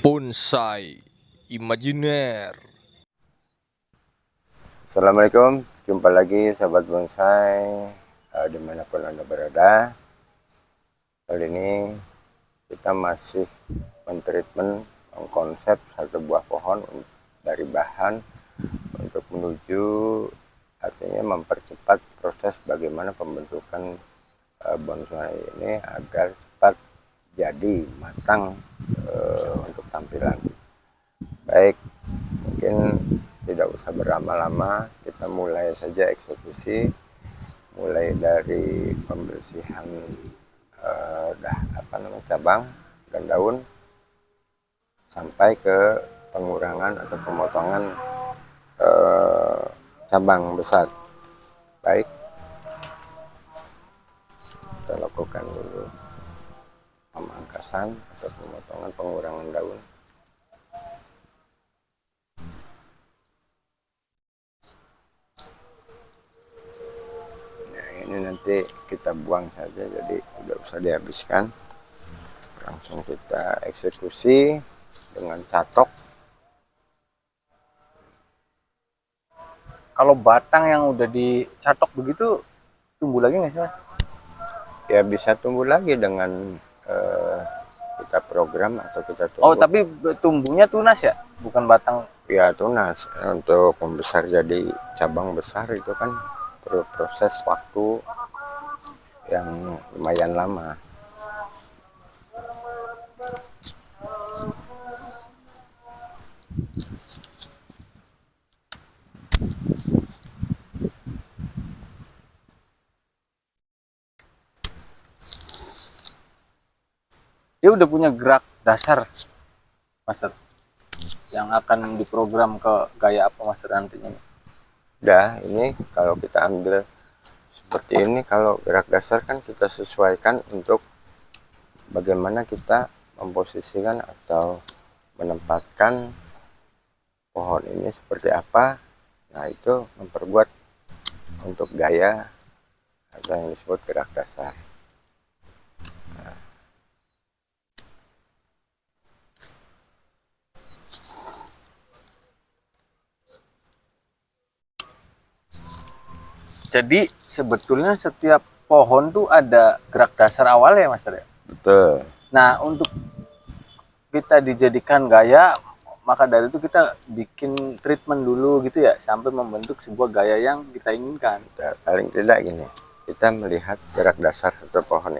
Bonsai imajiner. Assalamualaikum, jumpa lagi sahabat bonsai dimanapun Anda berada. Kali ini kita masih mentreatment konsep satu buah pohon dari bahan untuk menuju artinya mempercepat proses bagaimana pembentukan bonsai ini agar cepat jadi matang untuk tampilan. Baik, mungkin tidak usah berlama-lama, kita mulai saja eksekusi, mulai dari pembersihan cabang dan daun sampai ke pengurangan atau pemotongan cabang besar. Baik, kita lakukan dulu pemangkasan atau pemotongan pengurangan daun. Ini nanti kita buang saja, jadi tidak usah dihabiskan, langsung kita eksekusi dengan catok. Kalau batang yang udah dicatok begitu tumbuh lagi nggak sih, Mas? Ya bisa tumbuh lagi dengan kita program atau kita tunggu. Oh, tapi tumbuhnya tunas ya, bukan batang. Ya tunas, untuk membesar jadi cabang besar itu kan perlu proses waktu yang lumayan lama. Dia udah punya gerak dasar, Master, yang akan diprogram ke gaya apa, Master, nantinya? Udah, ini kalau kita ambil seperti ini, kalau gerak dasar kan kita sesuaikan untuk bagaimana kita memposisikan atau menempatkan pohon ini seperti apa. Nah, itu memperbuat untuk gaya atau yang disebut gerak dasar. Jadi sebetulnya setiap pohon tuh ada gerak dasar awal ya, Master ya? Betul. Nah, untuk kita dijadikan gaya, maka dari itu kita bikin treatment dulu gitu ya, sampai membentuk sebuah gaya yang kita inginkan. Paling tidak gini, kita melihat gerak dasar satu pohon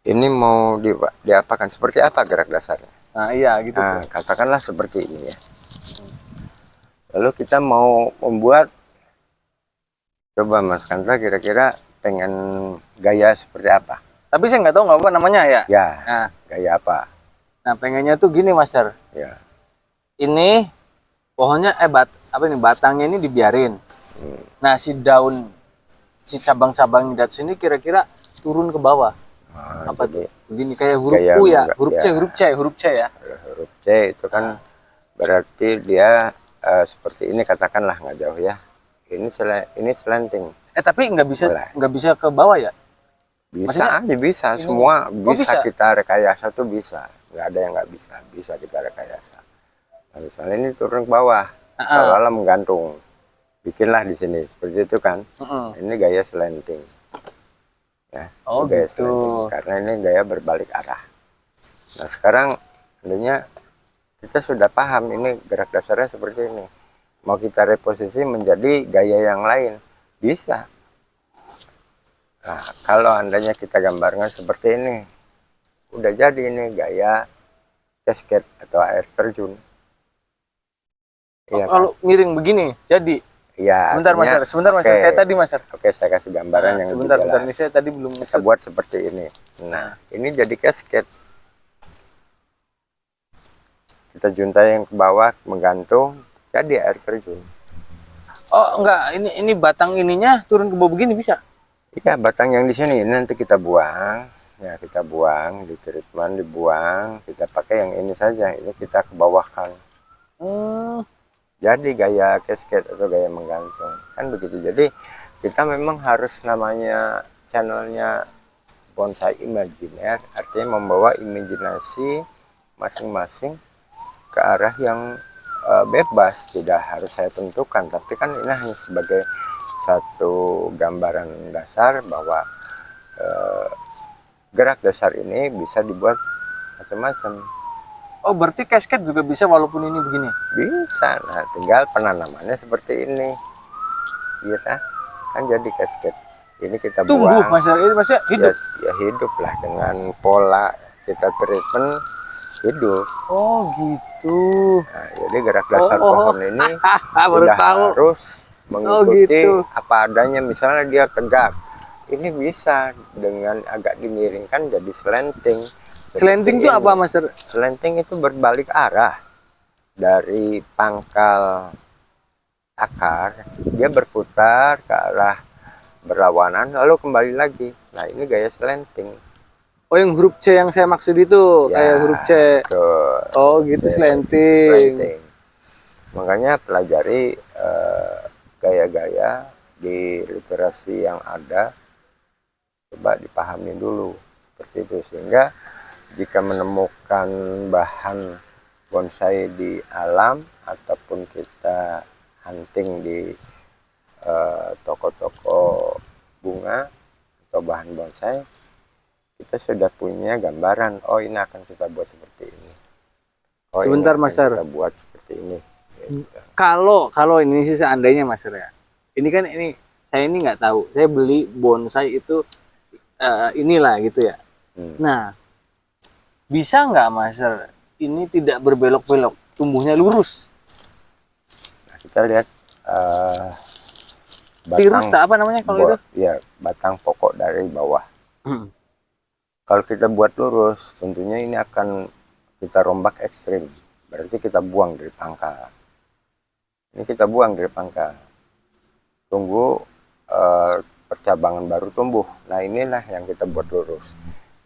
ini mau diapakan, seperti apa gerak dasarnya. Nah iya gitu. Nah, katakanlah seperti ini ya. Lalu kita mau membuat, coba Mas Kanta kira-kira pengen gaya seperti apa? Tapi saya nggak tahu nggak apa namanya ya. Ya, Nah, gaya apa? nah pengennya tuh gini, Master. Ya. Ini pohonnya batangnya ini dibiarin. Nah, si daun, si cabang-cabang di atas ini kira-kira turun ke bawah. Nah, Apa jadi, tuh? Begini kayak huruf gaya U ya, huruf C, ya. huruf C ya. Huruf C itu kan berarti dia seperti ini, katakanlah nggak jauh ya. Ini slanting. Tapi nggak bisa ke bawah ya? Bisa aja, bisa ini, semua bisa, bisa kita rekayasa tuh bisa, nggak ada yang nggak bisa, bisa kita rekayasa. Nah, misalnya ini turun ke bawah, seolah menggantung, bikinlah di sini seperti itu kan. Ini gaya slanting ya. Oh gaya gitu. slanting, karena ini gaya berbalik arah. Nah sekarang tentunya kita sudah paham ini gerak dasarnya seperti ini, mau kita reposisi menjadi gaya yang lain bisa. Nah, kalau andanya kita gambarkan seperti ini, udah jadi ini gaya cascade atau air terjun. Iya, kalau kan? Miring begini, jadi. Ya. Sebentar, Master. Kayak tadi, Master. Oke, saya kasih gambaran yang sebentar. Ini saya tadi belum kita buat seperti ini. Nah, ini jadi cascade. Kita juntai yang ke bawah, menggantung, jadi air terjun. Oh, enggak. Ini batang ininya turun ke bawah begini bisa? Iya, batang yang di sini nanti kita buang. Ya, kita buang, di treatment, dibuang. Kita pakai yang ini saja. Ini kita ke bawahkan. Jadi gaya cascade atau gaya menggantung. Kan begitu. Jadi kita memang harus, namanya channelnya bonsai imajiner, artinya membawa imajinasi masing-masing ke arah yang bebas, tidak harus saya tentukan, tapi kan ini hanya sebagai satu gambaran dasar bahwa gerak dasar ini bisa dibuat macam-macam. Oh, berarti casket juga bisa walaupun ini begini? Bisa, nah tinggal penanamannya seperti ini, bisa kan jadi kasket. Ini kita Tumbuh, buang, Mas, ini maksudnya hidup? ya hidup lah dengan pola kita treatment hidup. Oh gitu. Nah, jadi gerak dasar pohon ini Baru tidak tahu. harus mengikuti gitu. apa adanya. Misalnya dia tegak, ini bisa dengan agak dimiringkan jadi slanting. Slanting itu apa, Mas? Slanting itu berbalik arah dari pangkal akar, dia berputar ke arah berlawanan lalu kembali lagi. Nah, ini gaya slanting. Oh, yang huruf C yang saya maksud itu, Ya, kayak huruf C. betul. Oh gitu, slanting. Makanya pelajari gaya-gaya di literasi yang ada, coba dipahami dulu seperti itu, sehingga jika menemukan bahan bonsai di alam ataupun kita hunting di toko-toko bunga atau bahan bonsai, kita sudah punya gambaran. Oh, ini akan kita buat seperti ini. Oh, Sebentar, ini akan Mas Ar. kita buat seperti ini. Gitu. Kalau ini sih seandainya, Mas ya. Ini kan saya ini nggak tahu. Saya beli bonsai itu inilah gitu ya. Nah, bisa nggak, Mas, ini tidak berbelok-belok, tumbuhnya lurus? Nah, kita lihat Tirus tak apa namanya kalau itu? Ya, batang pokok dari bawah. Kalau kita buat lurus, tentunya ini akan kita rombak ekstrim. Berarti kita buang dari pangkal. Ini kita buang dari pangkal. Tunggu percabangan baru tumbuh. Nah, inilah yang kita buat lurus.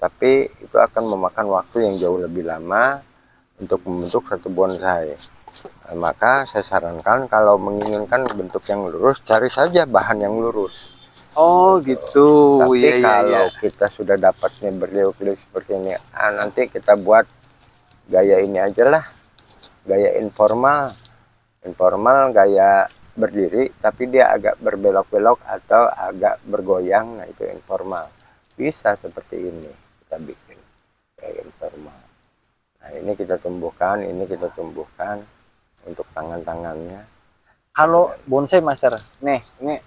Tapi itu akan memakan waktu yang jauh lebih lama untuk membentuk satu bonsai. Nah, maka saya sarankan kalau menginginkan bentuk yang lurus, cari saja bahan yang lurus. Oh gitu. Tapi Iya, kalau iya. kita sudah dapat nih berliuk-liuk seperti ini, nanti kita buat gaya ini aja lah, gaya informal, gaya berdiri, tapi dia agak berbelok-belok atau agak bergoyang. Nah, itu informal. Bisa seperti ini kita bikin gaya informal. Nah, ini kita tumbuhkan, untuk tangan-tangannya. Kalau bonsai, Master, nih ini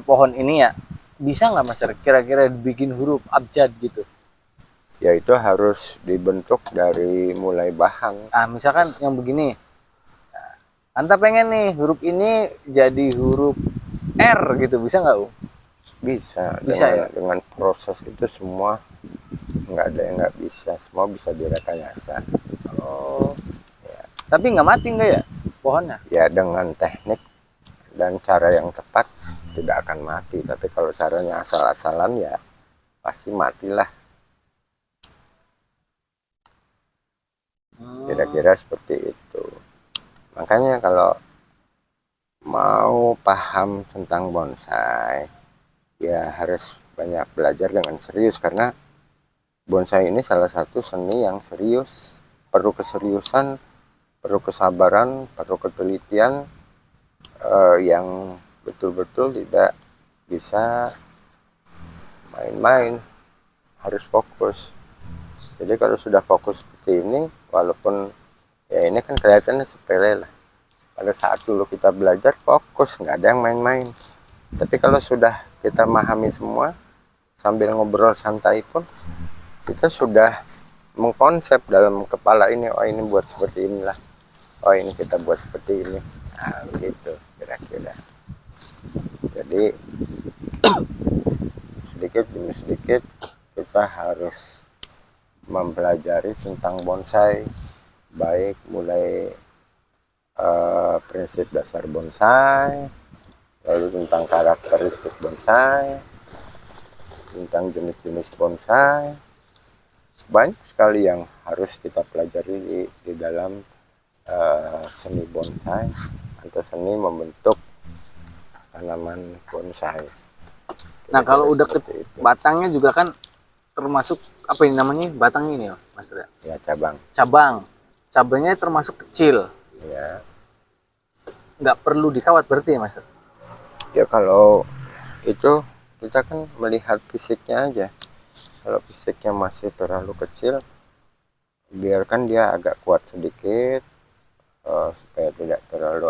pohon ini ya, bisa nggak, Master, kira-kira dibikin huruf abjad gitu? Ya, itu harus dibentuk dari mulai bahan. Nah, misalkan yang begini, Anta pengen nih huruf ini jadi huruf R gitu, bisa nggak, Bisa ya? Dengan proses itu semua, nggak ada yang nggak bisa, semua bisa direkayasa. Oh, ya. Tapi nggak mati nggak ya pohonnya? Ya, dengan teknik dan cara yang tepat tidak akan mati, tapi kalau caranya asal-asalan ya pasti matilah. Kira-kira seperti itu. Makanya kalau mau paham tentang bonsai, ya harus banyak belajar dengan serius, karena bonsai ini salah satu seni yang serius, perlu keseriusan, perlu kesabaran, perlu ketelitian yang betul-betul tidak bisa main-main, harus fokus. Jadi kalau sudah fokus seperti ini, walaupun ya ini kan kelihatannya sepele lah, pada saat dulu kita belajar fokus, nggak ada yang main-main. Tapi kalau sudah kita memahami semua, sambil ngobrol santai pun kita sudah mengkonsep dalam kepala ini, oh ini buat seperti inilah, oh ini kita buat seperti ini. Nah, begitu kira-kira. Jadi sedikit demi sedikit kita harus mempelajari tentang bonsai, baik mulai prinsip dasar bonsai, lalu tentang karakteristik bonsai, tentang jenis-jenis bonsai. Banyak sekali yang harus kita pelajari di dalam seni bonsai atau seni membentuk tanaman bonsai. Nah, kalau udah ke batangnya juga kan termasuk apa ini namanya batang ini ya Mas Ria? Ya cabang. Cabangnya termasuk kecil, Ya. nggak perlu dikawat berarti ya Mas? Ya kalau itu kita kan melihat fisiknya aja. Kalau fisiknya masih terlalu kecil, biarkan dia agak kuat sedikit, supaya tidak terlalu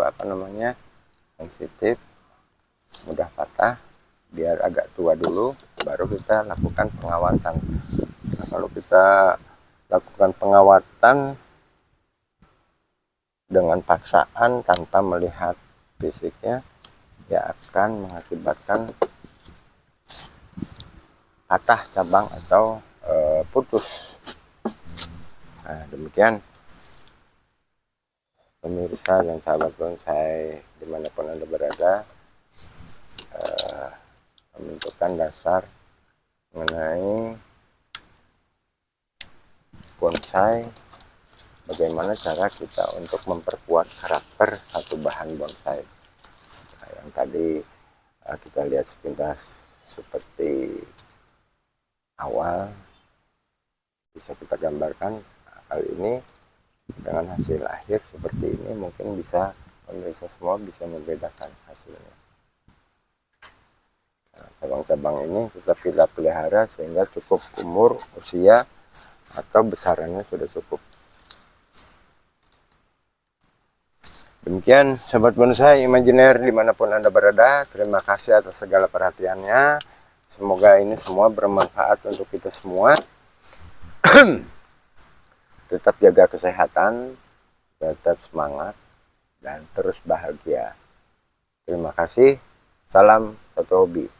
sensitif, mudah patah. Biar agak tua dulu, baru kita lakukan pengawatan. Nah, kalau kita lakukan pengawatan dengan paksaan tanpa melihat fisiknya, ya akan mengakibatkan patah cabang atau putus. Nah, demikian pemirsa dan sahabat bonsai dimanapun Anda berada, menentukan dasar mengenai bonsai, bagaimana cara kita untuk memperkuat karakter satu bahan bonsai. Nah, yang tadi kita lihat sepintas seperti awal, bisa kita gambarkan. Nah, kali ini dengan hasil akhir seperti ini, mungkin bisa pemirsa semua bisa membedakan hasilnya. Nah, cabang-cabang ini kita pelihara sehingga cukup umur, usia, atau besarannya sudah cukup. Demikian sobat bonsai imajiner dimanapun Anda berada, terima kasih atas segala perhatiannya. Semoga ini semua bermanfaat untuk kita semua. Tetap jaga kesehatan, tetap semangat, dan terus bahagia. Terima kasih. Salam satu hobi.